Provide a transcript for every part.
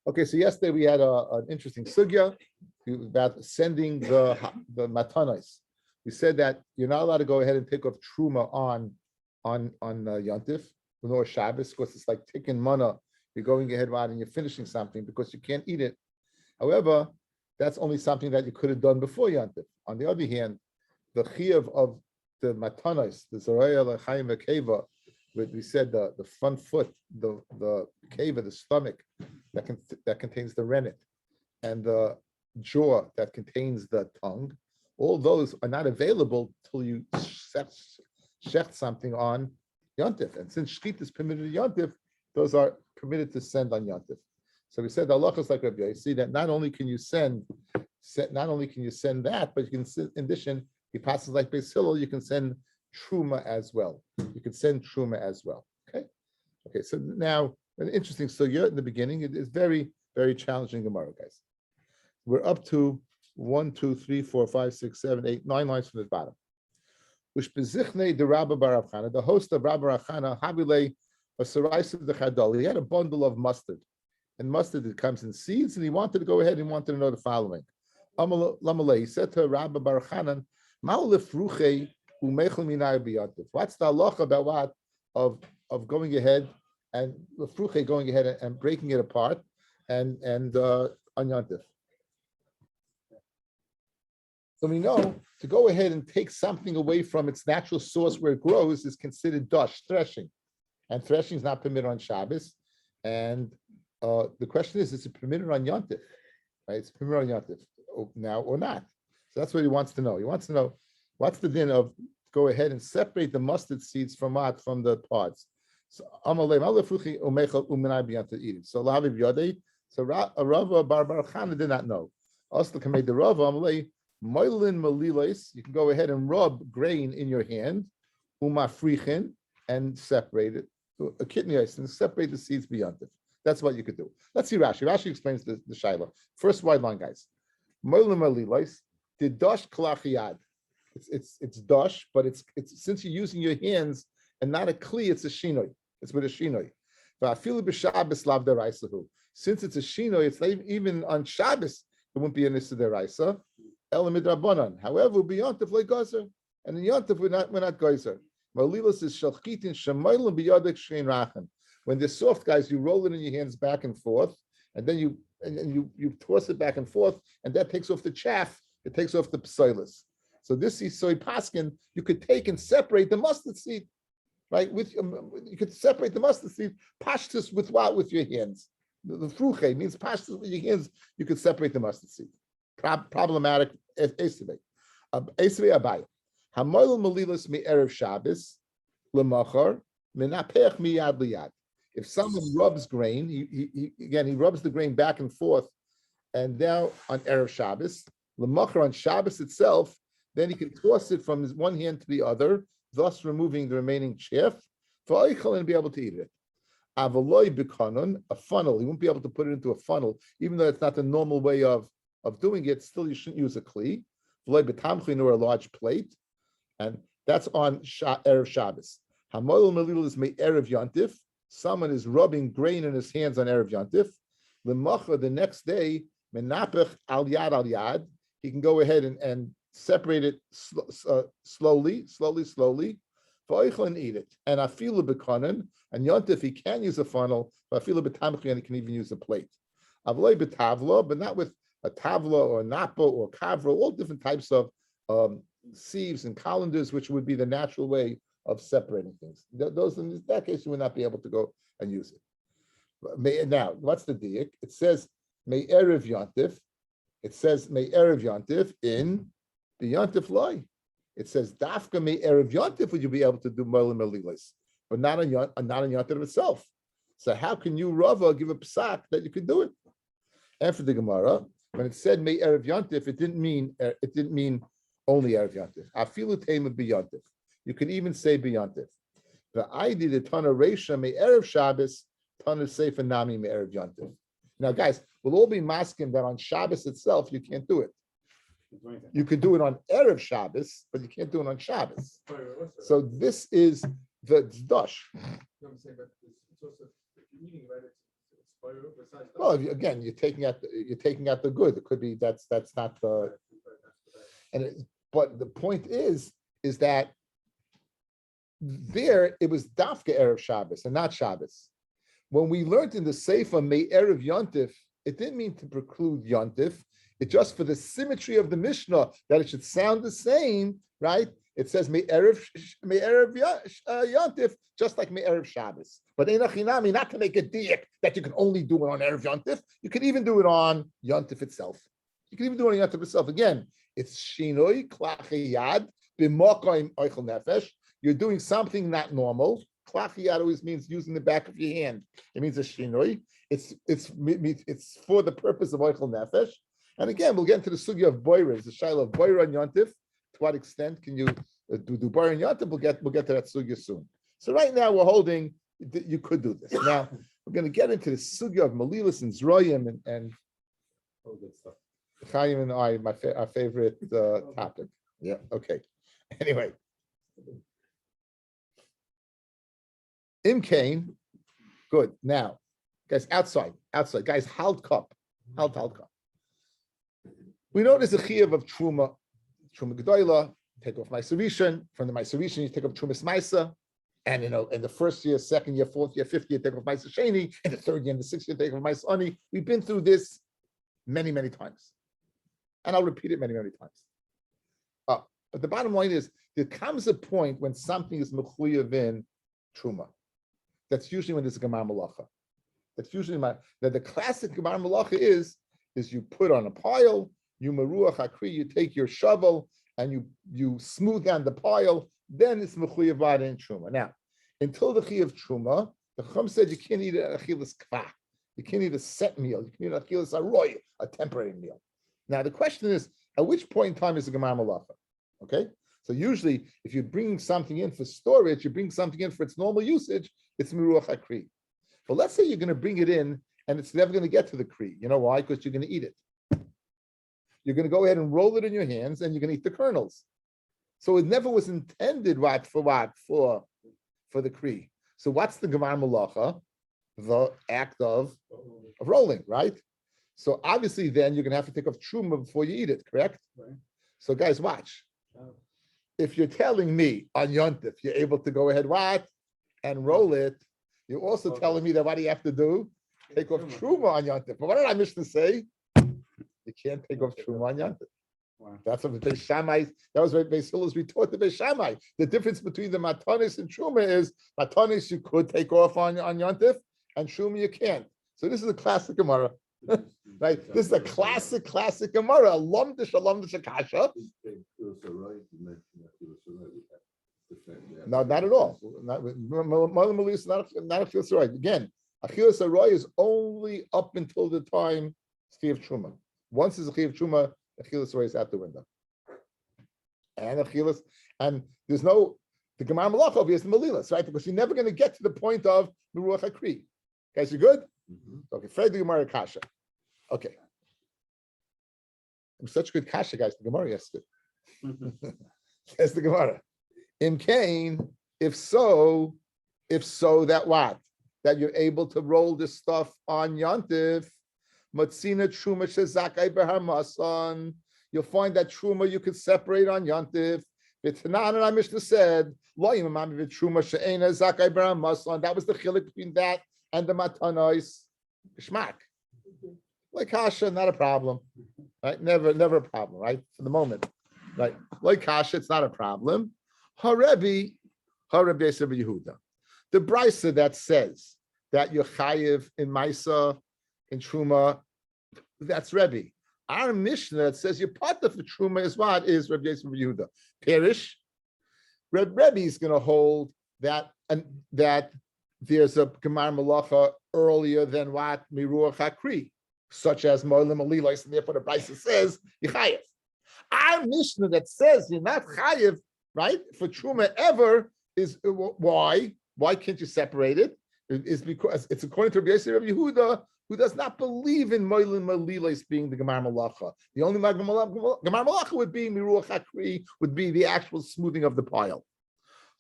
Okay, so yesterday we had an interesting sugya about sending the matanos. We said that you're not allowed to go ahead and take off truma on Yontif, nor Shabbos, because it's like taking mana. You're going ahead and you're finishing something because you can't eat it. However, that's only something that you could have done before Yontif. On the other hand, the chiyuv of the matanos, the zaraya l'chaim v'keva, we said the front foot, the keva, the stomach that contains the rennet, and the jaw that contains the tongue. All those are not available till you shecht something on Yontif. And since shkit is permitted to Yontif, those are permitted to send on Yontif. So we said the halacha is like Rabbi. You see that not only can you send that, but you can, in addition, he passes like Beis Hillel, you can send truma as well. You can send truma as well. Okay. So now an interesting sugya in the beginning. It is very, very challenging Gemara, guys. We're up to 1, 2, 3, 4, 5, 6, 7, 8, 9 lines from the bottom. Which bezichne the Rabbi Bar Avchana, the host of Rabbi Avchana, Habile a Saraisa the Chadol. He had a bundle of mustard, and mustard it comes in seeds, and he wanted to go ahead and wanted to know the following. He said to Rabbi Bar Avchana, what's the halacha about what of going ahead and going ahead and breaking it apart and on Yontif? So we know to go ahead and take something away from its natural source where it grows is considered dash, threshing, and threshing is not permitted on Shabbos. And the question is it permitted on Yontif? Right? It's permitted on Yontif now or not. So that's what he wants to know. He wants to know what's the din of go ahead and separate the mustard seeds from the pods. So Rava Bar Chana did not know. Also, made the Rava Amalei Moilin Malilos. You can go ahead and rub grain in your hand, umafrichin, and separate it. A kidney ice and separate the seeds beyond it. That's what you could do. Let's see Rashi. Rashi explains the shaila. First wide line, guys. Moilin Malilos. The dash kalachiyad. It's dash, but it's since you're using your hands and not a kli, it's a shinoi. It's with a shinoi. Since it's a shinoi, it's not even on Shabbos, it won't be an issa deraisa. Elamid rabbanan. However, be yontif like gazer, and in yontif we're not gazer. Malilas is shalchitin shemaylim biyadek shein rachen. When they're soft, guys, you roll it in your hands back and forth, and then you toss it back and forth, and that takes off the chaff. It takes off the psilis. So this is soy paskin. You could take and separate the mustard seed, right? You could separate the mustard seed, pashtus with what? With your hands. The fruche means pashtus with your hands. You could separate the mustard seed. Problematic. Esevei Abaye. Hamoil malilas mi erev Shabbos lemachar menapech miyad liyad. If someone rubs grain, he rubs the grain back and forth, and now on erev Shabbos lemachar on Shabbos itself. Then he can toss it from his one hand to the other, thus removing the remaining chaff, and be able to eat it. Avaloi b'kanon, a funnel. He won't be able to put it into a funnel, even though it's not the normal way of doing it. Still, you shouldn't use a kli. V'loi b'tamchin, or a large plate, and that's on erev Shabbos. Hamoil melil is me erev yontif. Someone is rubbing grain in his hands on erev yontif. L'macha, the next day, menapech al yad. He can go ahead and separate it slowly, and eat it. And afilu b'kanon, and yontif he can use a funnel, but afilu b'tamchi, and he can even use a plate. Avloi b'tavla, but not with a tavla or napa or kavra, all different types of sieves and colanders, which would be the natural way of separating things. Those in that case, you would not be able to go and use it. Now, what's the diak? It says may erev yontif. It says may erev yontif in the yontif loy. It says dafka me erev yontif would you be able to do molim melilis, but not on yontif itself. So how can you Rava give a psak that you could do it? And for the Gemara, when it said me erev yontif, it didn't mean only erev yontif. Afilu tema biyontif. You can even say biyontif. The idea the tana reisha me erev Shabbos, tana sefer nami me erev yontif. Now, guys, we'll all be masking that on Shabbos itself you can't do it. You could do it on Erev Shabbos, but you can't do it on Shabbos. So this is the dash. I'm saying, but it's also, if you're eating, right, it's Well, again, you're taking out the good. It could be that's not the. But the point is that there it was dafka erev Shabbos and not Shabbos. When we learned in the Seifa May erev Yontif, it didn't mean to preclude Yontif. It just for the symmetry of the Mishnah that it should sound the same, right? It says May erev Yontif, just like May erev Shabbos. But einachinami, not to make a diak that you can only do it on erev Yontif. You can even do it on Yontif itself. You can even do it on Yontif itself. Again, it's shinoi klachiyad b'mokaim oichel nefesh. You're doing something not normal. Klachiyad always means using the back of your hand. It means a shinoi. It's for the purpose of oichel nefesh. And again, we'll get into the sugya of boira, the shaila of boira and yontif. To what extent can you do boira and yontif? We'll get to that sugya soon. So right now we're holding that you could do this. Now we're going to get into the sugya of malilas and zroyim and all good stuff. Chaim and I, our favorite topic. Yeah. Okay. Anyway. Imkain, good. Now, guys, outside. Guys, halt cup. We know there's a chiyuv of truma gedola, take off ma'aser rishon. From the ma'aser rishon, you take off trumas ma'aser. And in the first year, second year, fourth year, fifth year, take off ma'aser sheni. In the third year and the sixth year, take off ma'aser ani. We've been through this many, many times. And I'll repeat it many, many times. But the bottom line is, there comes a point when something is mechuyev in truma. That's usually when there's a gemar malacha. That's usually the classic gemar malacha is you put on a pile, you meruach hakri, you take your shovel and you smooth down the pile. Then it's mechuyev in truma. Now, until the chi of truma, the Chum said you can't eat a achilas kva. You can't eat a set meal. You can eat a achilas aroy, a temporary meal. Now the question is, at which point in time is the gemar malacha? Okay. So usually, if you're bringing something in for storage, you bring something in for its normal usage, it's miruach hakri. But let's say you're going to bring it in and it's never going to get to the kri. You know why? Because you're going to eat it. You're going to go ahead and roll it in your hands and you're going to eat the kernels. So it never was intended for the kri. So what's the gemar malacha? The act of rolling, right? So obviously then you're going to have to take off truma before you eat it, correct? Right. So guys, watch. If you're telling me on Yontif, you're able to go ahead, and roll it, you're also telling me that what do you have to do? Take off truma on Yontif. But what did I miss to say? You can't take off truma on Yontif. Wow. That's what the Beis Shammai, that was what Beis Hillel we taught the Beis Shammai. The difference between the matanis and truma is matanis you could take off on Yontif, and truma you can't. So this is a classic Gemara. Right, this is a classic Gemara. Lomdish akasha. No, not at all. Not a chilas aroy. Again, a chilas aroy is only up until the time of truma. Once it's a chiv truma, a chilas aroy is out the window. And a chilas, and there's no the gemar malacha is the malilas, right? Because you're never going to get to the point of meruach hakri. Guys, you good? Mm-hmm. Okay, Fred the Gemara Kasha. Okay. I'm such good Kasha, guys. The Gemara yesterday. That's the Gemara. Imkain, if so, that what? That you're able to roll this stuff on Yontif. Matzina Truma Shezakai Behamasan. You'll find that Truma you could separate on Yontif. V'tanan and Mishnah said, Lo Yimamami V'Truma She'ena Zakai Behamasan. That was the chilik between that and the matanois shmak. Like kasha, not a problem, right? Never a problem, right? For the moment, right? Like kasha, it's not a problem. Harebi Yehuda. The brisa that says that you're chayiv in Maisa, in Truma, that's Rebbe. Our Mishnah that says your partner for Truma is what? Is Rabbi Yehuda. Perish. Rebbe is going to hold that there's a gemar malacha earlier than what miruach hakri, such as molim alilos, and therefore the brisa says you chayiv. Our Mishnah that says you're not chayiv, right, for truma ever is why? Why can't you separate it? Is because it's according to Rabbi Yehuda, who does not believe in molim alilos being the gemar malacha. The only gemar malacha would be miruach hakri, would be the actual smoothing of the pile.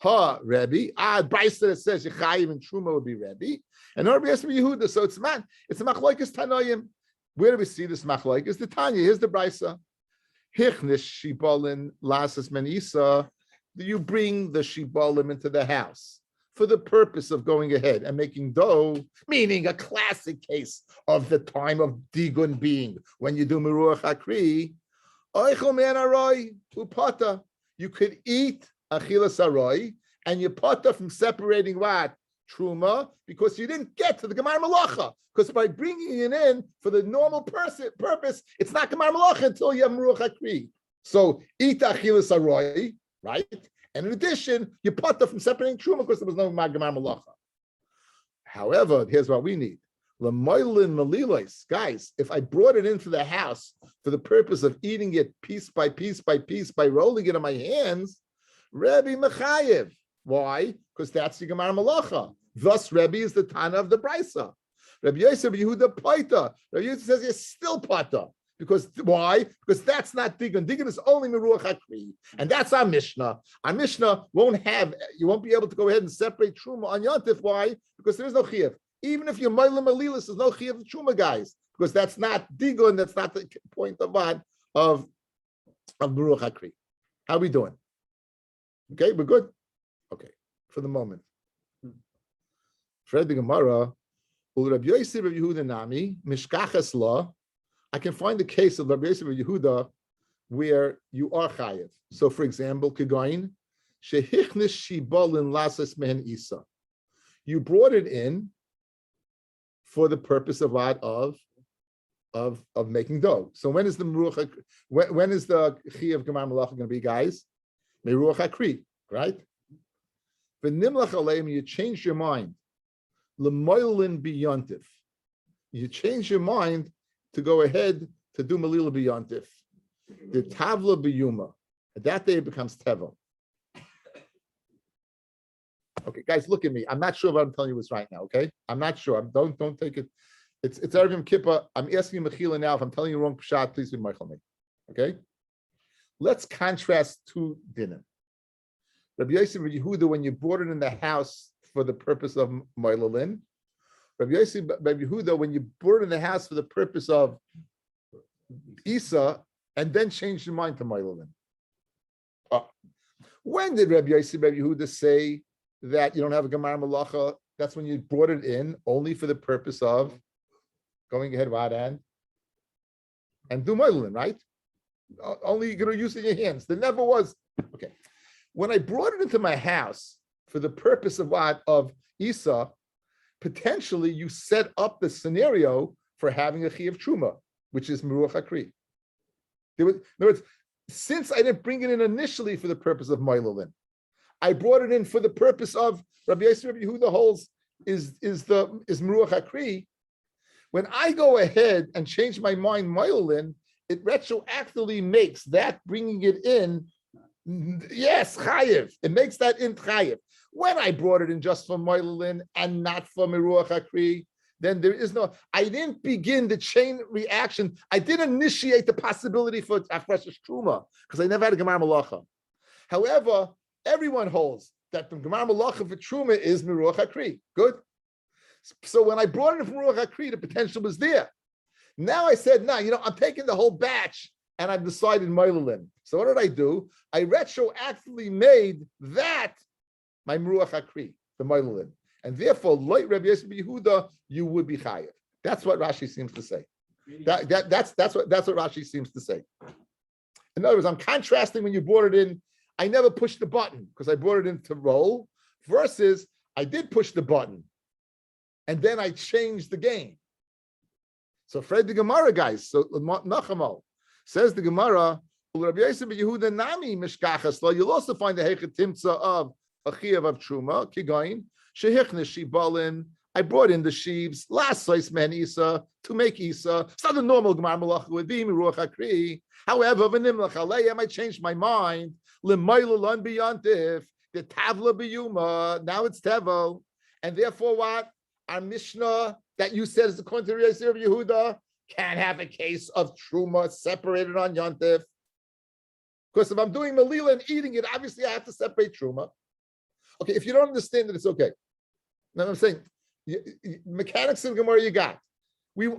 Ha, Rabbi. Brisa that says Yechayiv and Truma would be Rabbi. And Rabbi Yehuda. So it's a machlokes Tanoim. Where do we see this machlokes? The Tanya. Here's the Brisa. Hichnish shibolin lasas menisa. You bring the shibolim into the house for the purpose of going ahead and making dough, meaning a classic case of the time of digun being when you do meruach hakri. Oichel man aroi upata. You could eat achilas aroi and you pata from separating what? Truma, because you didn't get to the Gemar Malacha. Because by bringing it in for the normal purpose, it's not Gemar Malacha until you have Meruach HaKri. So eat achilas aroi, right? And in addition, you pata from separating Truma because there was no Gemar Malacha. However, here's what we need. L'moilin malilois, guys, if I brought it into the house for the purpose of eating it piece by piece by piece by rolling it in my hands, Rabbi Mechayev. Why? Because that's the Gemar Malacha. Thus, Rabbi is the Tana of the Brisa. Rabbi Yosef Yehuda Paita. Rabbi Yosef says it's still Pata. Because why? Because that's not Digun. Digun is only Meruach HaKri. And that's our Mishnah. Our Mishnah you won't be able to go ahead and separate Truma on Yontif. Why? Because there is no Chiyuv. Even if you're Mailam Alilis, there's no Chiyuv of Truma, guys. Because that's not Digun, that's not the point of what? Of Meruach HaKri. How are we doing? Okay, we're good? Okay, for the moment. Fred the Gemara, Rabbi Yosef of Yehuda Nami, Mishkachas Law. I can find the case of Rabbi Yosef of Yehuda where you are chayev. So, for example, Kegoin, Shehichnis Shibolin Lasas Mehen Isa. You brought it in for the purpose of what? Of making dough. So when is the Meruach? When is the Chi of Gemar Malacha going to be, guys? Meruach HaKri, right? V'nimlach aleim, you change your mind. L'moilin biyontif. You change your mind to go ahead to do Melila biyontif. The tavla biyuma. At that day it becomes tevel. Okay, guys, look at me. I'm not sure what I'm telling you is right now. Okay, I'm not sure. Don't take it. It's Erev Yom Kippur. I'm asking you Mechila now. If I'm telling you wrong pshat, please be meichel me. Okay. Let's contrast two dinim. Rabbi Yosef Rabbi Yehuda, when you brought it in the house for the purpose of Moilelin. Rabbi Yosef Rabbi Yehuda, when you brought it in the house for the purpose of Isa, and then changed your mind to Moilelin. When did Rabbi Yosef Rabbi Yehuda say that you don't have a Gemar Malacha? That's when you brought it in only for the purpose of going ahead and do Moilelin, right? Only you're going to use it in your hands. There never was. Okay. When I brought it into my house for the purpose of what? Of Isa, potentially you set up the scenario for having a Chi of Truma, which is Meruach HaKri. In other words, since I didn't bring it in initially for the purpose of Moilelin, I brought it in for the purpose of Rabbi Yosef Rabbi Yehuda holds is Meruach HaKri. When I go ahead and change my mind Moilelin, it retroactively makes that bringing it in, yes, chayev. It makes that in chayev. When I brought it in just for Moilelin and not for Meruach HaKri, then there is no, I didn't begin the chain reaction. I didn't initiate the possibility for Afresh Truma because I never had a Gemar Malacha. However, everyone holds that the Gemar Malacha for Truma is Meruach HaKri. Good. So when I brought it in for Meruach HaKri, the potential was there. Now I said, no, I'm taking the whole batch and I've decided Moilelin. So what did I do? I retroactively made that my Meruach HaKri, the Moilelin. And therefore, like Rabbi Yosef Yehuda, you would be chayev. That's what Rashi seems to say. That's what Rashi seems to say. In other words, I'm contrasting when you brought it in. I never pushed the button because I brought it in to roll, versus I did push the button, and then I changed the game. So Fred the Gemara, guys. So Nachamo says the Gemara, Rabbi Yosef Yehuda Nami Mishkachas Lo. You'll also find the Hechet Timtza of a Chiyuv of Truma, Kigain, Shehichnes Shibalin. I brought in the sheaves, last slice man Isa, to make Isa. It's not the normal Gemar Malacha would be Meruach HaKri. However, V'nimlach Aleim, I changed my mind. L'maylalon biyantif, the Tavla biyuma. Now it's Tevel. And therefore what? Our Mishnah that you said is according to Rabbi Yosef Yehuda can't have a case of Truma separated on Yontif. Because if I'm doing Melila and eating it, obviously I have to separate Truma. Okay, if you don't understand it, it's okay. Now I'm saying, mechanics of the Gemara you got.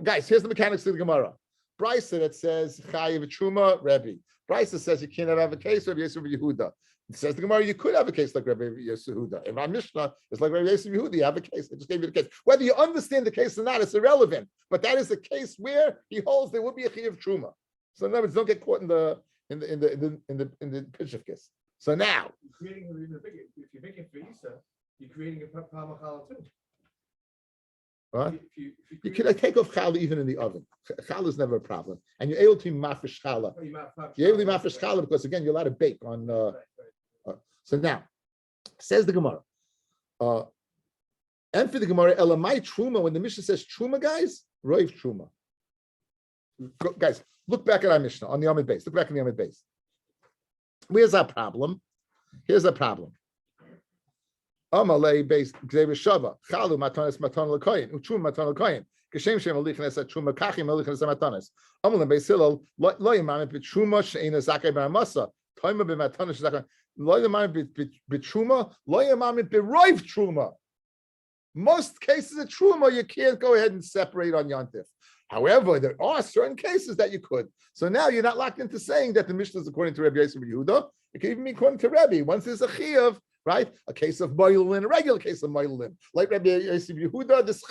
Guys, here's the mechanics of the Gemara. Brisa that says Chayiv Truma, Rebbe. Brisa says you can't have a case of Yosef Yehuda. It says the Gemara you could have a case like Rabbi Yosef Yehuda. If I'm Mishnah, it's like Rabbi Yosef Yehuda. You have a case. I just gave you the case. Whether you understand the case or not, it's irrelevant. But that is the case where he holds there would be a Chayiv Truma. So in other words, don't get caught in the pitch of kiss. So now, if you're making for Isa, you're creating a Palmachala too. What? You can take off challah even in the oven. Challah is never a problem, and you're able to mafresh challah. You're able to mafresh challah because again you're allowed to bake on. So now, says the Gemara, and for the Gemara, elamai truma. When the Mishnah says truma, guys, roiv truma. Guys, look back at our Mishnah on the Yomi Beitzah. Look back in the Yomi Beitzah. Where's our problem? Here's the problem. Amalei based Xavier Shava, Chalu Matanis Matan Lakoyin, Uchum Matan Lakoyin, Kashem Shem Alichnes at Chuma Kachim Alichnes Matanis. Amalei based Hillel, Loyamam Bichuma Sheina Zakai Baramasa, Toima Bimatanis Zakai, Loyamam Bichuma, Loyamam Biroiv Truma. Most cases of Truma, you can't go ahead and separate on Yontif. However, there are certain cases that you could. So now you're not locked into saying that the Mishnah is according to Rabbi Yosef Yehuda. It can even be according to Rabbi. Once there's a Chiyuv, right? A case of Moilin, a regular case of Moilin. Like Rabbi Yosef Yehuda, this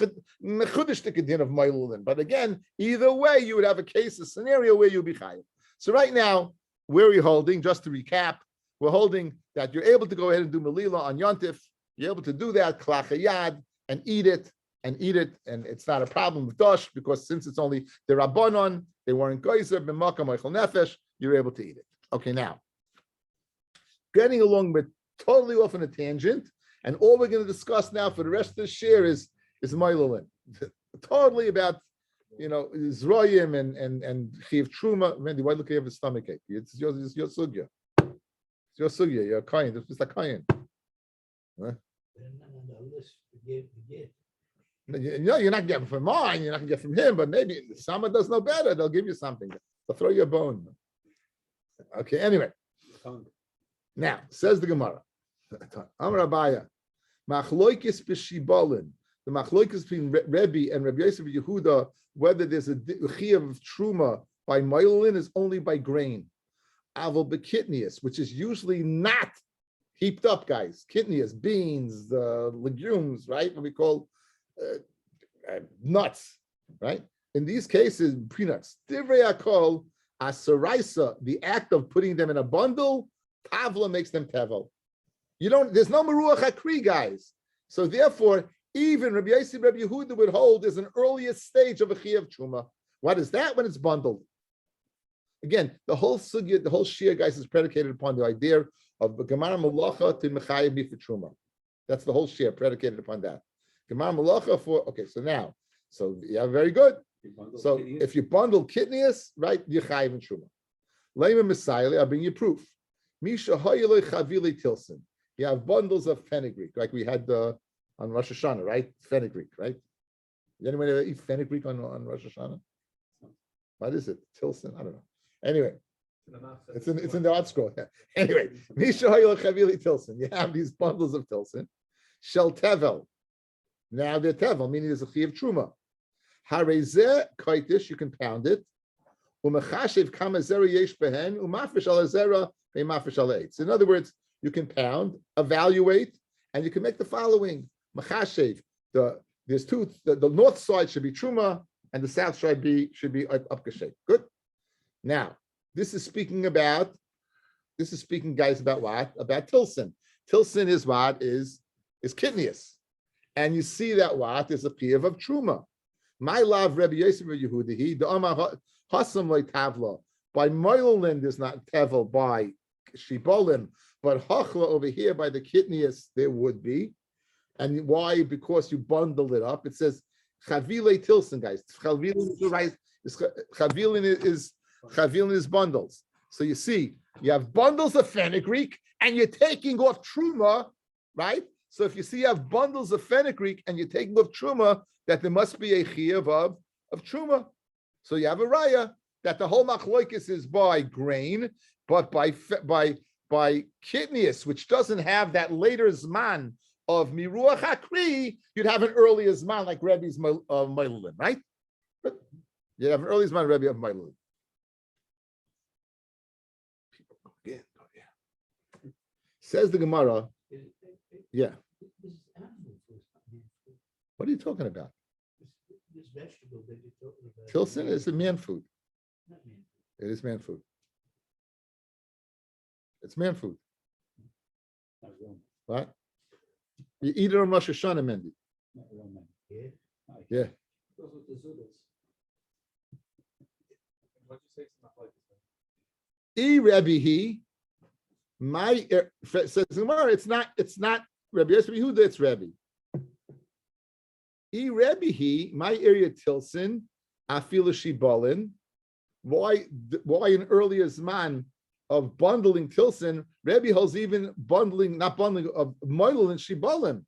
Mechudish Tikadin of Moilin. But again, either way, you would have a case, a scenario where you'll be chayiv. So right now, where are we holding? Just to recap, we're holding that you're able to go ahead and do Melila on Yontif. You're able to do that, Klachayad, and eat it, and it's not a problem with Dosh, because since it's only the Rabbanon, they weren't Geyser, B'Makam, Eichel Nefesh, you're able to eat it. Okay, now, getting along with totally off on a tangent, and all we're going to discuss now for the rest of the share is Moilin. Totally about, Zroyim and Chiv Truma. Randy, why look at your stomach ache? It's your sugya. It's your sugya. You're a kain. It's just a kain. Huh? No, you're not getting from mine. You're not going to get from him. But maybe if someone does know better, they'll give you something. They'll throw you a bone. Okay. Anyway, now says the Gemara. Amar Abaya, Machloikis b'shibolin. The machloikis between Rebbe and Rabbi Yosef Yehuda, whether there's a chiyuv of truma by moilin is only by grain. Aval bekitnius, which is usually not heaped up, guys. Kitnius, beans, legumes, right? What we call nuts, right? In these cases, peanuts. Divrei akol asaraisa, the act of putting them in a bundle, tavla makes them tevel. There's no meruach hakri, guys. So therefore, even Rabbi Yosef, Rabbi Yehuda would hold is an earliest stage of a chiyuv truma. What is that? When it's bundled. Again, the whole sugya, the whole shia, guys, is predicated upon the idea of gemara malacha to mechayev mi for truma. That's the whole shia predicated upon that. Gemara malacha for yeah, very good. So if you bundle kidneys, right, you're chayev in truma. Leima Messiah, I'll bring you proof. Misha hayeloi chavili tilson. You have bundles of fenugreek, like we had on Rosh Hashanah, right? Fenugreek, right? Anyone ever eat fenugreek on Rosh Hashanah? What is it? Tilson? I don't know. Anyway, it's in the art scroll. Anyway, Misha hayeloi chavili tilson. You have these bundles of tilson. Shel tevel. Now they're tevel, meaning there's a chi of truma. Harezeh kaitish, you can pound it. Umechashev kama zera yesh behen umafish al zera ve'mafish al eitz. In other words, you can pound, evaluate, and you can make the following. Machashev, there's two. The north side should be truma, and the south side should be upkashev. Good. Now, this is speaking, guys, about what? About tilson. Tilson is what? Is kidneys. And you see that what is a chiyuv of truma. My love, Rabbi Yosef Yehuda, the Amar Hasam like Tavla. By Moilin, there's not tevel by Shibolim, but Hachla over here by the kidneys, there would be. And why? Because you bundle it up. It says Chavile Tilson, guys. Chavilin is bundles. So you see, you have bundles of fenugreek, and you're taking off truma, right? So if you see you have bundles of fenugreek and you're taking off truma, that there must be a chiyuv of truma. So you have a raya that the whole machloikis is by grain, but by by kitnius, which doesn't have that later zman of miruach hakri, you'd have an earlier zman like Rebbe's Mailulin, right? But you have an early zman Rebbe of Mailulin. Says the Gemara, yeah. What are you talking about? This vegetable that you're talking about. Tilson is a man food. It is man food. It's man food. Right? You eat it on Rosh Hashanah, Mendy. Yeah. What'd you say? It's not like this. Rebbe he, my says Gemara, it's not Rebbe Yehuda, it's Rebbe. Rebbe he, my area Tilson, Afilu Shibalin. Why an earlier zman of bundling Tilson? Rebbe holds even bundling, not bundling of Moilul and Shibalim.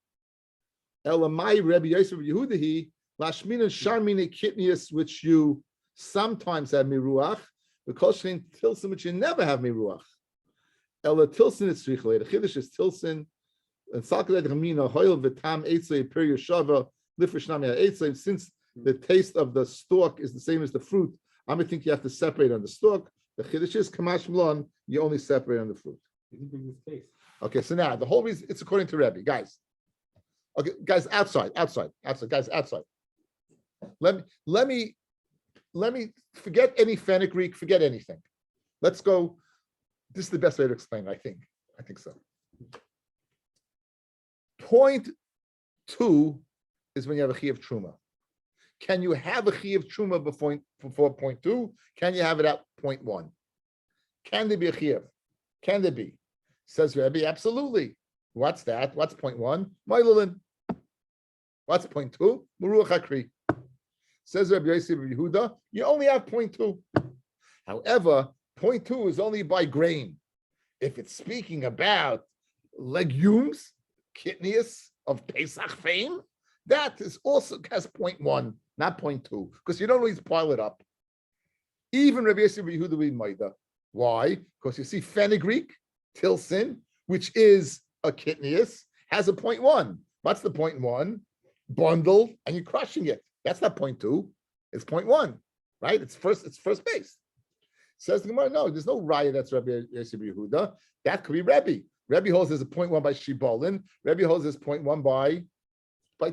Elamai Rebbe Yosef Yehuda he, Lashmin and Sharmine Kitnius, which you sometimes have miruach, because Tilson, which you never have miruach. Ella Tilson is tzrichle. The chiddush is Tilson, and Salkadet Ramina Hoil Vitam Eitzei Period Shava Lifrishnami Eitzei. Since the taste of the stalk is the same as the fruit, I'm gonna think you have to separate on the stalk. The chiddush is Kamash Mlon. You only separate on the fruit. Okay, so now the whole reason it's according to Rebbe, guys. Okay, guys, outside, guys, outside. Let me forget any fenugreek, forget anything. Let's go. This is the best way to explain it, I think so. Point 2 is when you have a chiyuv truma. Can you have a chiyuv truma before point 2? Can you have it at point 1? Can there be a chiyuv? Can there be? Says Rebbe, absolutely. What's that? What's point 1? Mailulin. What's point 2? Muruach hakri. Says Rabbi Yosef Yehuda, you only have point 2. However, point 2 is only by grain. If it's speaking about legumes, kitnius of Pesach fame, that is also has point 1, not point 2, because you don't always pile it up. Even Rabbi Yosef Yehuda we Maida. Why? Because you see fenugreek, Tilson, which is a kitnius, has a point 1. What's the point 1? Bundle, and you're crushing it. That's not point 2. It's point 1, right? It's first base. Says the Gemara, no, there's no raya that's Rabbi Yosef Yehuda. That could be Rebbe. Rebbe holds there's a point 1 by Shibolin. Rebbe holds there's point 1 by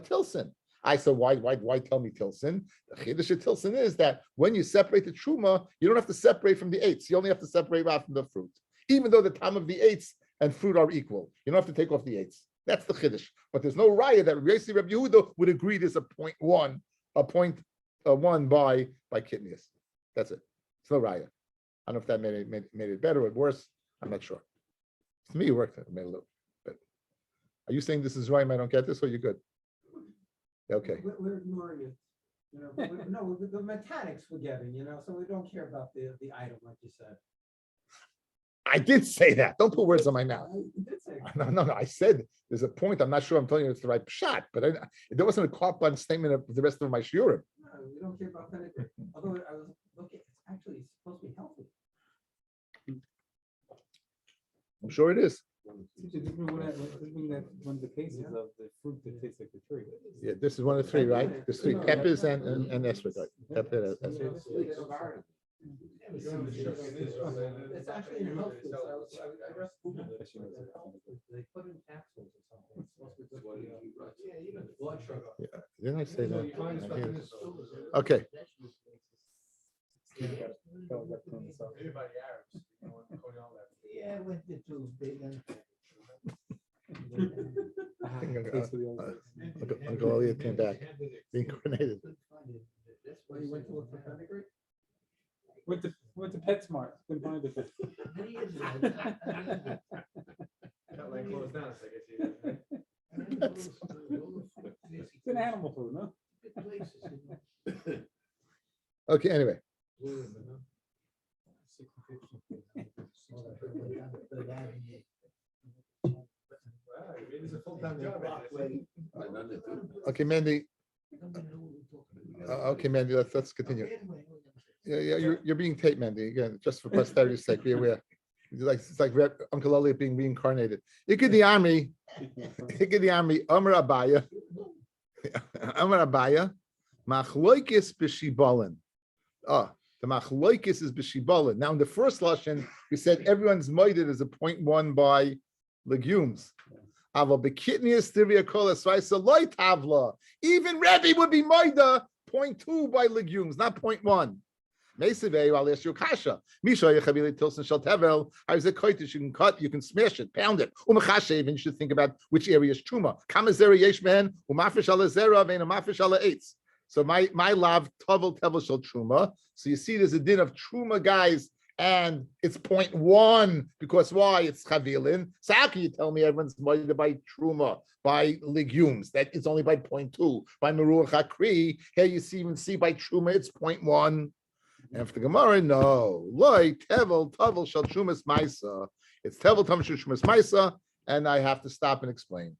Tilson. I said, why tell me Tilson? The chiddush of Tilson is that when you separate the truma, you don't have to separate from the eights. You only have to separate out from the fruit. Even though the time of the eights and fruit are equal, you don't have to take off the eights. That's the chiddush. But there's no raya that Rabbi Yehuda would agree there's a point 1 by kitnius. That's it. It's no raya. I don't know if that made it better or worse. I'm not sure. To me, it worked. It made a little bit. Are you saying this is right? I don't get this, or you're good? Okay. We're ignoring it. No, the mechanics we're getting, so we don't care about the item, like you said. I did say that. Don't put words on my mouth. You did say that. No. I said there's a point. I'm not sure I'm telling you it's the right shot, but there wasn't a cop-on statement of the rest of my shiurim. No, we don't care about fenugreek. Although I was looking, it's actually supposed to be healthy. I'm sure it is. One of the cases of the fruit that tastes like the tree. Yeah, this is one of the 3, right? There's 3 peppers and esrog, right? Pepper, esrog. It's actually in health food. I just Googled it. They put in capsules or something. It's supposed to be good for you. Yeah, even blood sugar. Yeah. Didn't I say So that? you find stuff in this store. Okay. Maybe by the Arabs, Cody all that. Yeah, I went to big and. Uncle Elliot came back, reincarnated. Well, you went to look for fenugreek? Went to PetSmart. Couldn't find the pet. That line closed down, so I guess you. It's an animal food, no? Okay, anyway. Wow, it is a full-time job. Okay, Mandy. Okay, Mandy, let's continue. Yeah, you're being taped, Mandy. Again, just for posterity's sake, be aware. It's like Uncle Elliot being reincarnated. Ikid the army, Amr Abaya, Machloikis b'shibalin. The machloikis is b'shibalin. Now in the first lashon, we said everyone's moeded as a 0.1 by legumes. Aval b'kitnius divya kol esraisa loy tavla. Even Rabbi would be moida 0.2 by legumes, not 0.1. Mesivei, I'll ask you a kasha. Misha yechavili tilson shel tevel. I was a koitish. You can cut, you can smash it, pound it. Umachashev, and you should think about which area is truma. Kamazera yesh men umafish ala zera vein umafish ala eitz. So my lav tavel tevel shel truma. So you see, there's a din of truma, guys, and it's 0.1 because why? It's chavilin. So how can you tell me everyone's moeded by truma, by legumes? That it's only by 0.2. By meruach hakri, here you even see by truma it's 0.1. And for the Gemara, no. Loi tevel shel trumas maisa. It's tevel tavel shel trumas maisa, and I have to stop and explain.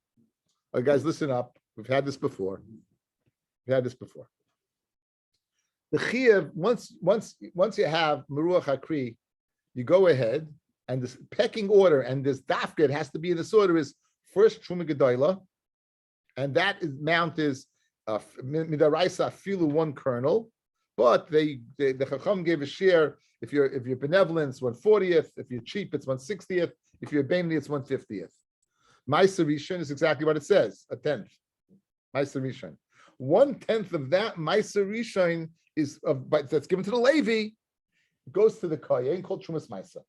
All right, guys, listen up. We've had this before. The chiyuv, once you have meruach hakri, you go ahead and this pecking order and this dafka has to be in this order is first truma gedola, and that amount is midaraisa filu 1 kernel. But the Chacham gave a share. If you're benevolent, it's 1/40th. If you're cheap, it's 1/60th. If you're Bainly, it's 1/50th. Ma'aser Rishon is exactly what it says, a tenth. Ma'aser Rishon. 1/10 of that Ma'aser Rishon that's given to the Levi, goes to the Kohen called Trumas Ma'aser.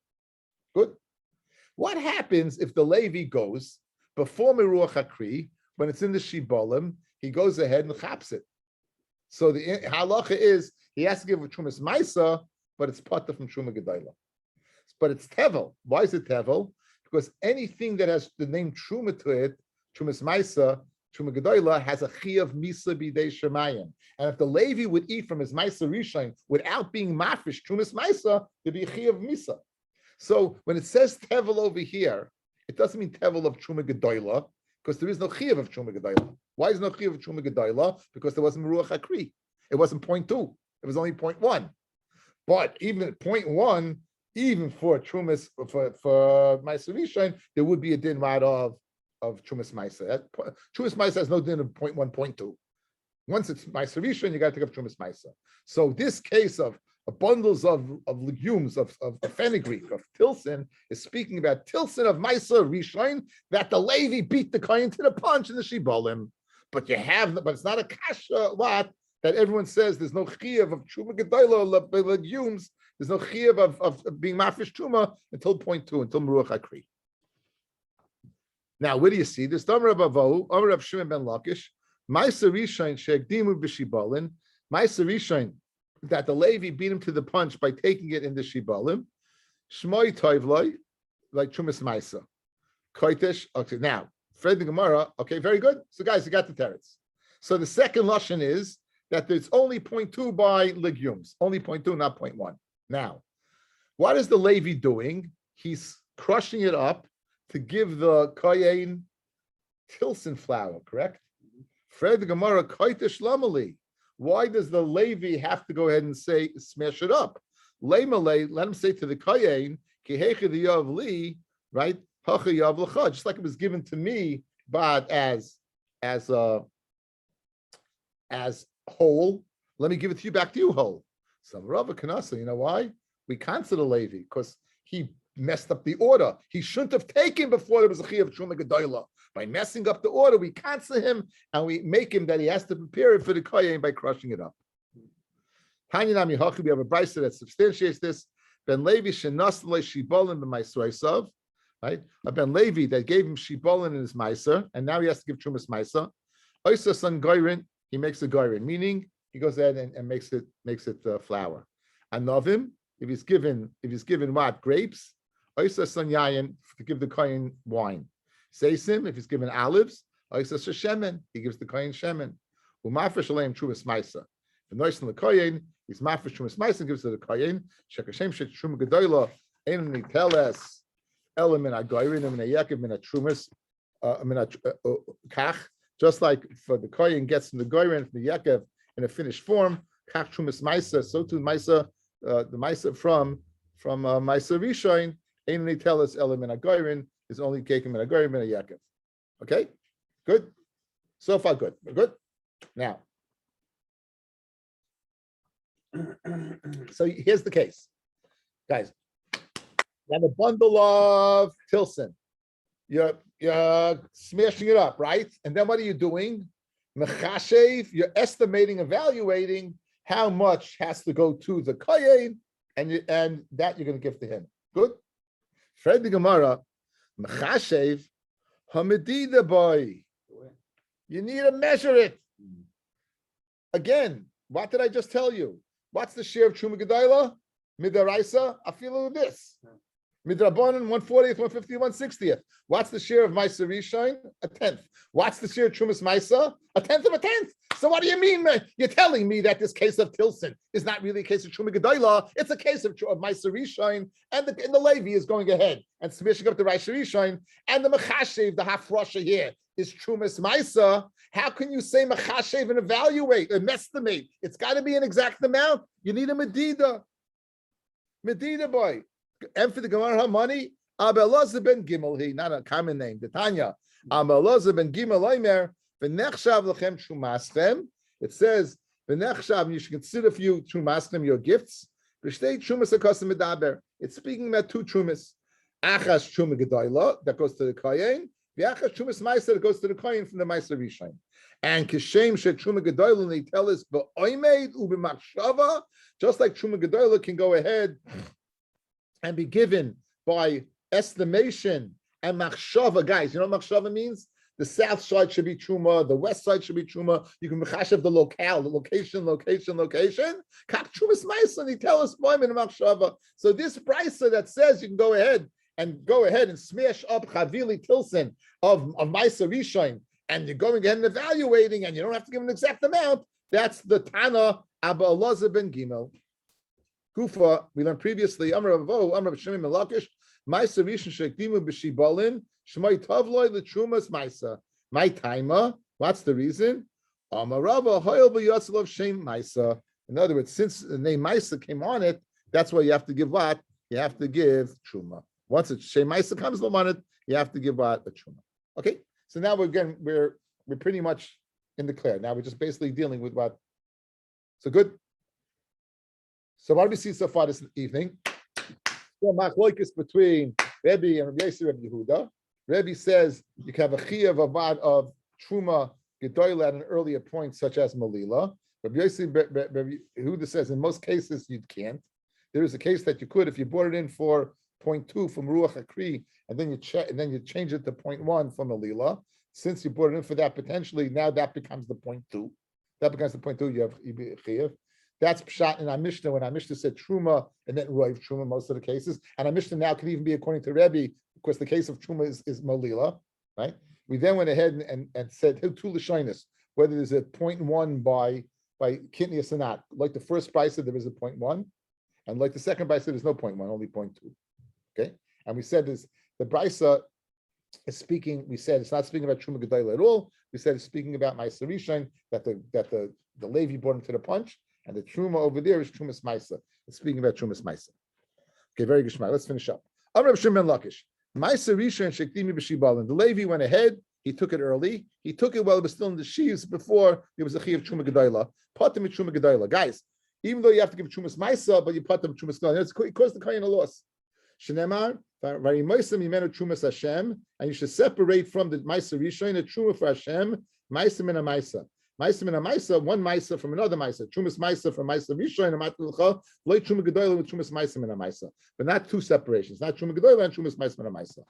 Good. What happens if the Levi goes before Meruach Hakri, when it's in the Shibolim, he goes ahead and chaps it? So the halacha is he has to give a Trumas Ma'aser, but it's pata from Truma Gedola. But it's tevel. Why is it tevel? Because anything that has the name Truma to it, Trumas Ma'aser, Truma Gedola, has a chiyav misa b'dei shemayim. And if the Levi would eat from his Ma'aser Rishon without being mafish Trumas Ma'aser, there'd be a chiyav misa. So when it says tevel over here, it doesn't mean tevel of Truma Gedola, because there is no chiyav of Truma Gedola. Why is no chiyav of Truma Gedola? Because there wasn't Meruach Hakri. It wasn't 0.2. It was only 0.1. But even at 0.1, even for Trumas, for Ma'aser Rishon, there would be a din rod of Trumas Ma'aser. Trumas Ma'aser has no din of 0.1, 0.2. Once it's Ma'aser Rishon, you got to take up Trumas Ma'aser. So this case of bundles of legumes, of fenugreek, of tilson, is speaking about tilson of Ma'aser Rishon that the Levi beat the Kohen to the punch in the Shibolim. But it's not a kasha lot that everyone says there's no chiyav of truma gedola legumes. There's no chiyav of being mafish truma until 0.2, until meruach hakri. Now, where do you see this? Amar Rav Shimon ben Lakish, Ma'aser Rishon she'ekdimu b'shibalin, Ma'aser Rishon that the Levi beat him to the punch by taking it in the shibalim. Shmoi toivloi, like trumas ma'aser. Koitesh. Okay, now Fred the Gemara. Okay, very good. So guys, you got the teretz. So the second lashon is that there's only 0.2 by legumes, only 0.2, not 0.1. Now, what is the Levi doing? He's crushing it up to give the kohen tilson flour, correct? Fred the Gemara, koitesh lamali. Why does the Levi have to go ahead and say, smash it up? Let him say to the kohen, right? Just like it was given to me, but as whole, let me give it to you back to you whole. So Rava Kanasa, you know why? We cancel the Levi because he messed up the order. He shouldn't have taken before there was a Chi of Truma Gedola. By messing up the order, we cancel him and we make him that he has to prepare it for the kohen by crushing it up. We have a brisa that substantiates this. Ben Levi shenas le shibolin b'maisoisav, right? A Ben Levi that gave him shibolin in his meiser, and now he has to give trumas meiser. Oisa son goyrin, he makes a goyrin, meaning he goes ahead and makes it flour. Anovim, if he's given what, grapes? Oisa son yayin, to give the kohen wine. Seisim, if he's given olives, Oisa shemen, he gives the kohen shemen. Umafish aleim trumas meiser. The noise in the kohen, he's mafish trumas meiser and gives to the kohen. Shekashem shek truma gedola, ein niteles element agoyrin and yakev min trumas kach. Just like for the kohen gets in the goyrin from the yakev in a finished form, kach trumas meiser. So too meiser, the meiser from meiser rishon, Ein nitelas element agorin is only taken min agorin min a yakin. Okay, good. So far, good. We're good. Now, so here's the case, guys. You have a bundle of Tilson. You're smashing it up, right? And then what are you doing? Mechashev, you're estimating, evaluating how much has to go to the kohen, and that you're going to give to him. Good. Fred the Gemara, Mechashev, Hamedida boy. You need to measure it. Again, what did I just tell you? What's the share of Truma Gedayla? Midaraisa, I feel this. Midrabanan, 140th, 150th, 160th. What's the share of Maisa Rishon? A tenth. What's the share of Trumas Maisa? A tenth of a tenth. So what do you mean? You're telling me that this case of Tilson is not really a case of Truma Gedayla. It's a case of Maisa Rishon, and the Levi is going ahead and smashing up the Maisa Rishon, and the Mechashev, the Hafrosha here, is Trumas Maisa. How can you say Mechashev and evaluate and estimate? It's got to be an exact amount. You need a Medida. Medida boy. And for the Gemara money, Abelazar ben Gimel, he not a common name, the Tanya. Abelazar ben Gimel Omer, v'nechshav lechem trumaschem. It says, v'nechshav, you should consider for you trumaschem, your gifts. V'shtei trumas akosim medaber. It's speaking about two trumas. Achas truma gedayla, that goes to the kohen. V'achas trumas ma'aser, that goes to the kohen from the ma'aser rishon. And kishem she truma gedayla, and they tell us, b'oimed u'b'machshava, just like truma gedayla can go ahead and be given by estimation and machshava. Guys, you know what machshava means? The south side should be truma, the west side should be truma. You can machashav the locale, the location. Kap trumas ma'aser, and he tell us moimin machshava. So this brisa that says you can go ahead and smash up chavili tilson of ma'aser rishon, and you're going ahead and evaluating, and you don't have to give an exact amount. That's the Tana Abba Elazar ben Gimel. Kufa, we learned previously, Amar Avo, Amar B'Shemim Melakish, Maisa Rishon Shekdimu B'Shibalin, Shmai Tavloi L'Trumas Maisa. My timer, what's the reason? Amar Rava, Hoyel B'Yatzelov Shem Maisa. In other words, since the name Maisa came on it, that's why you have to give what? You have to give Truma. Once it's Shem Maisa comes on it, you have to give what? A Truma. Okay, so now we're pretty much in the clear. Now we're just basically dealing with what? So good. So what do we see so far this evening? So machloikis between Rabbi and Rabbi Yossi, Rabbi Yehuda. Rabbi says you can have a chiyuv of truma gedoyla at an earlier point, such as malila. Rabbi Yossi, Rabbi Yehuda says in most cases you can't. There is a case that you could if you brought it in for 0.2 from ruach hakri, and then you change it to 0.1 from malila. Since you brought it in for that potentially, now that becomes the 0.2. That becomes the 0.2. You have chiyuv. That's pshat in our Mishnah, when our Mishnah said truma and then roiv truma most of the cases. And our Mishnah now could even be according to Rebbe, because the case of truma is malila, right? We then went ahead and said two lashonis, whether there's a 0.1 by kitnius or not. Like the first brisa, there is a 0.1, and like the second brisa, there's no 0.1, only 0.2. Okay, and we said this: the brisa is speaking. We said it's not speaking about truma gedayla at all. We said it's speaking about ma'aser rishon, that the Levi brought him to the punch. And the truma over there is trumas maisa. It's speaking about trumas maisa. Okay, very good. Let's finish up. Amar Shimon Lakish. Maisa rishon shekdimi b'shibalin. The Levi went ahead. He took it early. He took it while it was still in the sheaves before there was a chi of truma gedayla. Patim with truma gedayla. Guys, even though you have to give trumas maisa, but you patim trumas gedayla, it caused the kohen a loss. Shneimar very moisem yimenu trumas Hashem, and you should separate from the maisa rishon a truma for Hashem, maisa min a maisa. Maisa min a maisa, one maisa from another maisa. Trumas maisa from maisa rishon and maisa loy truma gedoyla with trumas maisa min a maisa, but not two separations. Not truma gedoyla and trumas maisa min a maisa.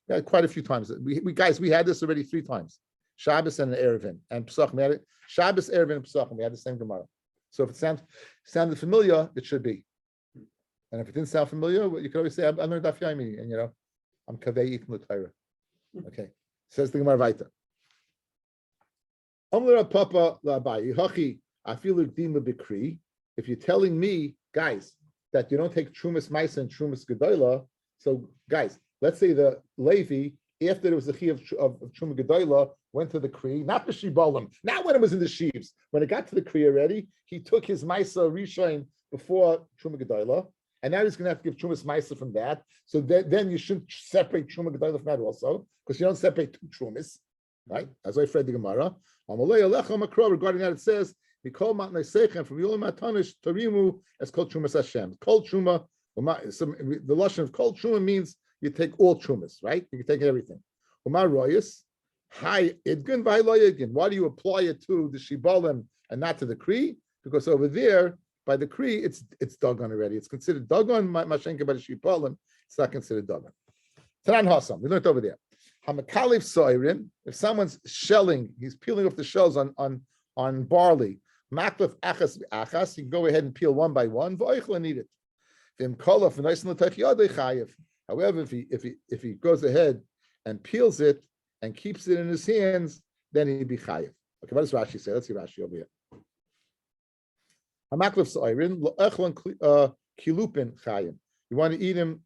Yeah, quite a few times. We had this already 3 times. Shabbos and Erevin and Pesachim. We had it. Shabbos, Erevin, and Pesachim. We had the same Gemara. So if it sounded familiar, it should be. And if it didn't sound familiar, you could always say, "I'm learning Daf Yomi," and I'm kavei itim l'Torah. Okay, says the Gemara Vayta. If you're telling me, guys, that you don't take Trumas Maisa and Trumas Gedoyla, so guys, let's say the Levi, after there was the chi of Truma Gedoyla, went to the Kri, not the Shibolim, not when it was in the sheaves. When it got to the Kri already, he took his Maisa Rishon before Truma Gedoyla, and now he's going to have to give Trumas Maisa from that. So then you shouldn't separate Truma Gedolah from that also, because you don't separate two Trumas, right? As I read the Gemara. Regarding that, it says, "We call Matnei Seichem from Yolim Matanish Tarimu as Kol Trumas Hashem." Kol Truma, the lashon of Kol Truma means you take all Trumas, right? You can take everything. Umar Royas, Hi Idgun Vailoyagin. Why do you apply it to the Shibalim and not to the Kri? Because over there, by the Kri, it's Dagon already. It's considered Dagon, Mashenka by the Shibalim. It's not considered Dagon. Tanan Hasam, we learned over there. Hamakalif Soirin, if someone's shelling, he's peeling off the shells on barley. Maklif Achas Achas, you can go ahead and peel one by one. V'oichla need it. However, if he goes ahead and peels it and keeps it in his hands, then he'd be chayiv. Okay, what does Rashi say? Let's see Rashi over here. Hamaklif Soirin, Lo'echlan Kilupin Chayim. You want to eat him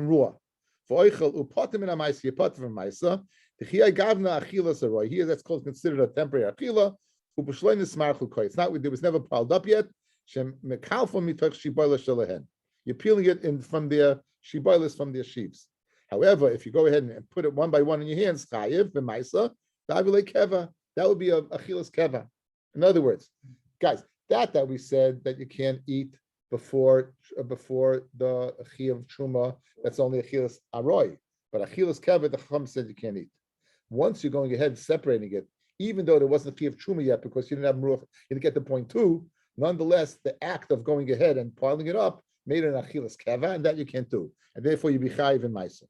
raw. Here that's called considered a temporary achila. It's not, it was never piled up yet. You're peeling it in from their shiboilas from their sheaves. However, if you go ahead and put it one by one in your hands, chayiv b'maisa, that would be a achilas keva. In other words, guys, that we said that you can't eat before the achi of truma, that's only achilas aroy. But achilas keva, the Chacham said you can't eat. Once you're going ahead and separating it, even though there wasn't achi of truma yet because you didn't have ruach, you didn't get to point 2. Nonetheless, the act of going ahead and piling it up made it an achilas keva, and that you can't do, and therefore you be chayiv in ma'isa.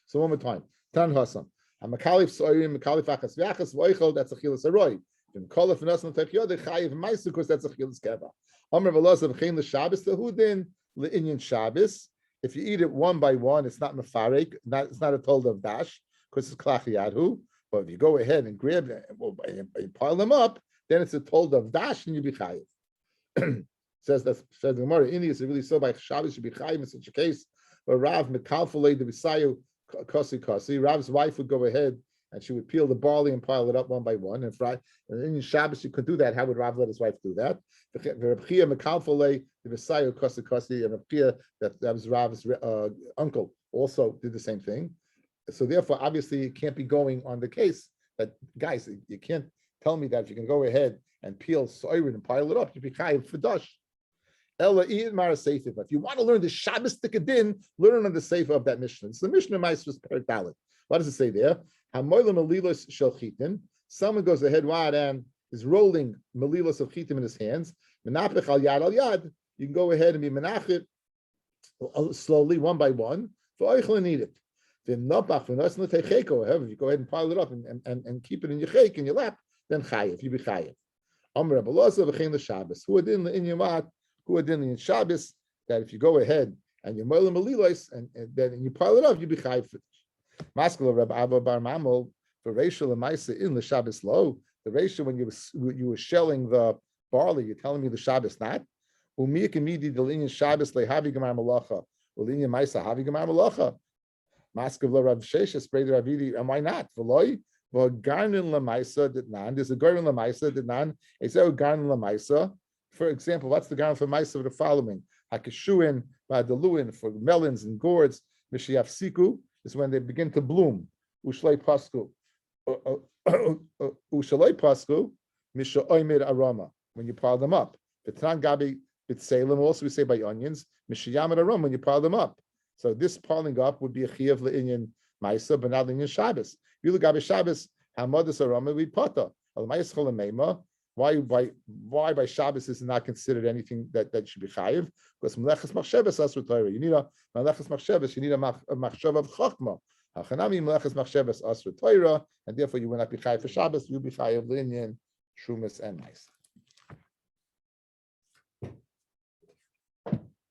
So one more time, Tan Hasam, Hamakalif Soirim, Makalif Achas V'Achas V'Oichel, that's achilas aroy. And Kolaf and Nasan Techiyod, chayiv ma'isa, because that's achilas keva. Amr v'Lazav Chein l'Shabbos Tehudin l'Inyan Shabbos. If you eat it one by one, it's not mefarek, it's not a told of dash, because it's klachiyadhu. But if you go ahead and grab it and pile them up, then it's a told of dash, and you be chayiv. says the Gemara, India is really so by Shabbos should be chayiv in such a case. But Rav mekalfalei the Visayu kasi. Rav's wife would go ahead and she would peel the barley and pile it up one by one. And in Shabbos you could do that. How would Rav let his wife do that? Rabbi mekalfalei the Visayu kasi, and Rabbi that was Rav's uncle also did the same thing. So therefore, obviously, it can't be going on the case that, guys, you can't tell me that if you can go ahead and peel soirin and pile it up, you'd be chayiv for dash. Ella eat mara sefer. If you want to learn the Shabbos tikadin, learn on the sefer of that Mishnah. So the Mishnah Ma'is was perik dalet. What does it say there? Hamoilam melilos shel chitin. Someone goes ahead and is rolling melilos of chitim in his hands. Menachich al yad. You can go ahead and be menachit slowly, one by one. For oichel and eat it. However, if you go ahead and pile it up and keep it in your chayk, in your lap, then chayiv, you be chayiv. Amr Rabbi Loza v'chein l'Shabbos. Who adin l'Inyamat, who adin l'Inyan Shabbos, that if you go ahead and you moil melilos and then you pile it up, you be chayiv. Maskal Rabbi Abba Bar Mamol for Rachel Lemaisa in the Shabbos low. The Rachel when you were shelling the barley, you're telling me the Shabbos not. Umiyik imidi the l'Inyan Shabbos lehavi gemar malacha. L'Inyan Maisa havi gemar malacha. Maskav Rav Shesha sprayed Ravidi, and why not? Veloy, Garnin Lamaisa did nan. There's a Garnin Lamaisa did nan. Is there a Garnin Lamaisa? For example, what's the Garnin for Maisa of the following? Hakishuin, Badaluin for melons and gourds. Mishiaf Siku is when they begin to bloom. Ushlei Pasku. Ushlei Pasku, Misha Oimid Arama, when you pile them up. Vitran Gabi Bitsalem, also we say by onions, Mishiyamid Arama, when you pile them up. So this piling up would be a chiyuv le'inyan ma'isa, but not le'inyan Shabbos. You look at Shabbos, hamadas arama we pata. Why by Shabbos is it not considered anything that should be chayiv? Because meleches machshavas asur Torah. You need a meleches machshavas. You need a machshav of chachma. Hachanami meleches machshavas asur Torah, and therefore you will not be chayiv for Shabbos. You'll be chayiv le'inyan shumas and ma'isa.